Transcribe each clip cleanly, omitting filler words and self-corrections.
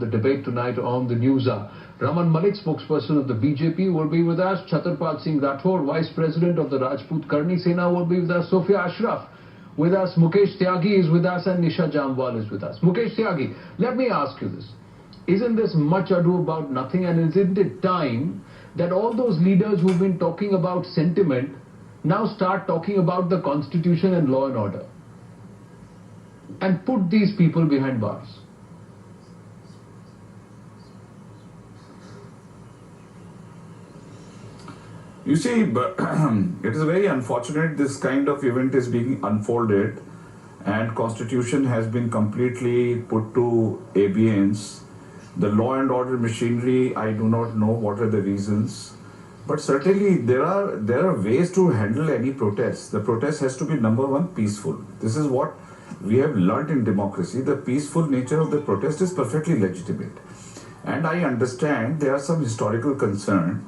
on the debate tonight on the news are Raman Malik, spokesperson of the BJP, will be with us. Chhatarpal Singh Rathore, Vice President of the Rajput Karni Sena, will be with us. Sophia Ashraf with us. Mukesh Tyagi is with us, and Nisha Jamwal is with us. Mukesh Tyagi, let me ask you this. Isn't this much ado about nothing, and isn't it time that all those leaders who've been talking about sentiment now start talking about the constitution and law and order and put these people behind bars? You see, it is very unfortunate this kind of event is being unfolded and constitution has been completely put to abeyance. The law and order machinery, I do not know what are the reasons, but certainly there are ways to handle any protest. The protest has to be, number one, peaceful. This is what we have learned in democracy. The peaceful nature of the protest is perfectly legitimate. And I understand there are some historical concern.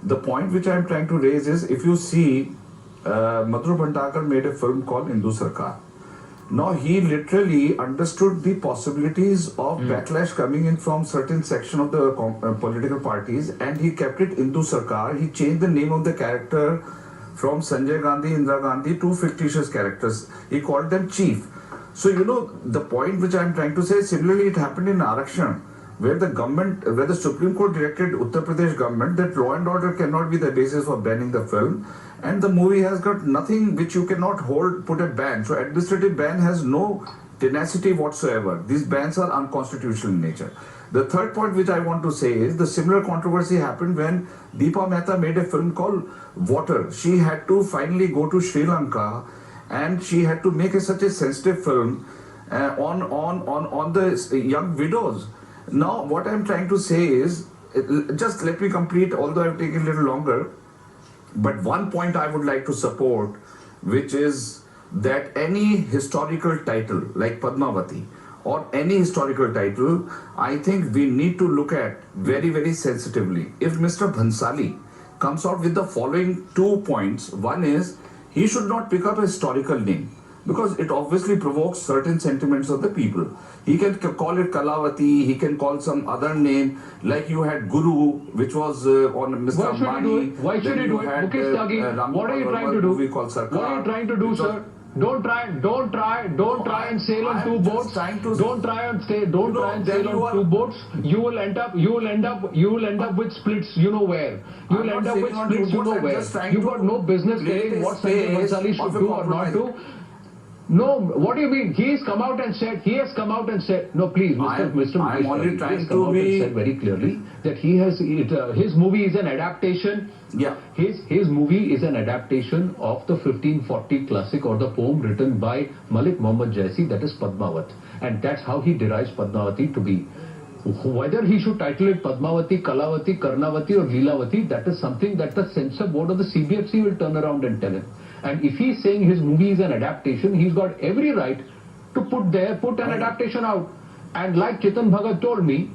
The point which I am trying to raise is, if you see, Madhur Bhandakar made a film called Hindu Sarkar. Now he literally understood the possibilities of backlash coming in from certain section of the political parties, and he kept it Hindu Sarkar. He changed the name of the character from Sanjay Gandhi, Indira Gandhi, two fictitious characters. He called them chief. So you know the point which I am trying to say. Similarly, it happened in Arakshan, where the Supreme Court directed Uttar Pradesh government that law and order cannot be the basis for banning the film, and the movie has got nothing which you cannot put a ban. So administrative ban has no tenacity whatsoever. These bans are unconstitutional in nature. The third point which I want to say is the similar controversy happened when Deepa Mehta made a film called Water. She had to finally go to Sri Lanka, and she had to make such a sensitive film on the young widows. Now, what I'm trying to say is, just let me complete, although I've taken a little longer, but one point I would like to support, which is that any historical title like Padmavati or any historical title, I think we need to look at very, very sensitively. If Mr. Bhansali comes out with the following 2 points, one is he should not pick up a historical name, because it obviously provokes certain sentiments of the people. He can call it Kalavati, he can call some other name, like you had Guru, which was on Mr. Ambani. Why should he do it? Mukesh Tyagi, what are you trying to do? What are you trying to do, sir? Don't try and sail on two boats. Don't try and sail on two boats. You will end up with splits, you know where. You will end up with splits, you know where. You got no business telling what Sanjay Bhansali should do or not do. No, what do you mean? He has come out and said, no, please, Mr. I'm only trying to be... said very clearly that his movie is an adaptation. Yeah. His movie is an adaptation of the 1540 classic or the poem written by Malik Muhammad Jaisi, that is Padmavat. And that's how he derives Padmavati to be. Whether he should title it Padmavati, Kalavati, Karnavati or Leelavati, that is something that the censor board of the CBFC will turn around and tell him. And if he's saying his movie is an adaptation, he's got every right to put an adaptation out. And like Chetan Bhagat told me,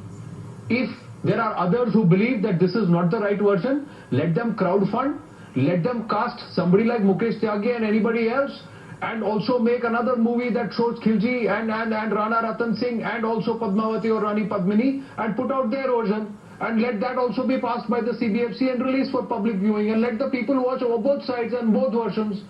if there are others who believe that this is not the right version, let them crowdfund, let them cast somebody like Mukesh Tyagi and anybody else, and also make another movie that shows Khilji and Rana Ratan Singh and also Padmavati or Rani Padmini, and put out their version. And let that also be passed by the CBFC and released for public viewing, and let the people watch both sides and both versions.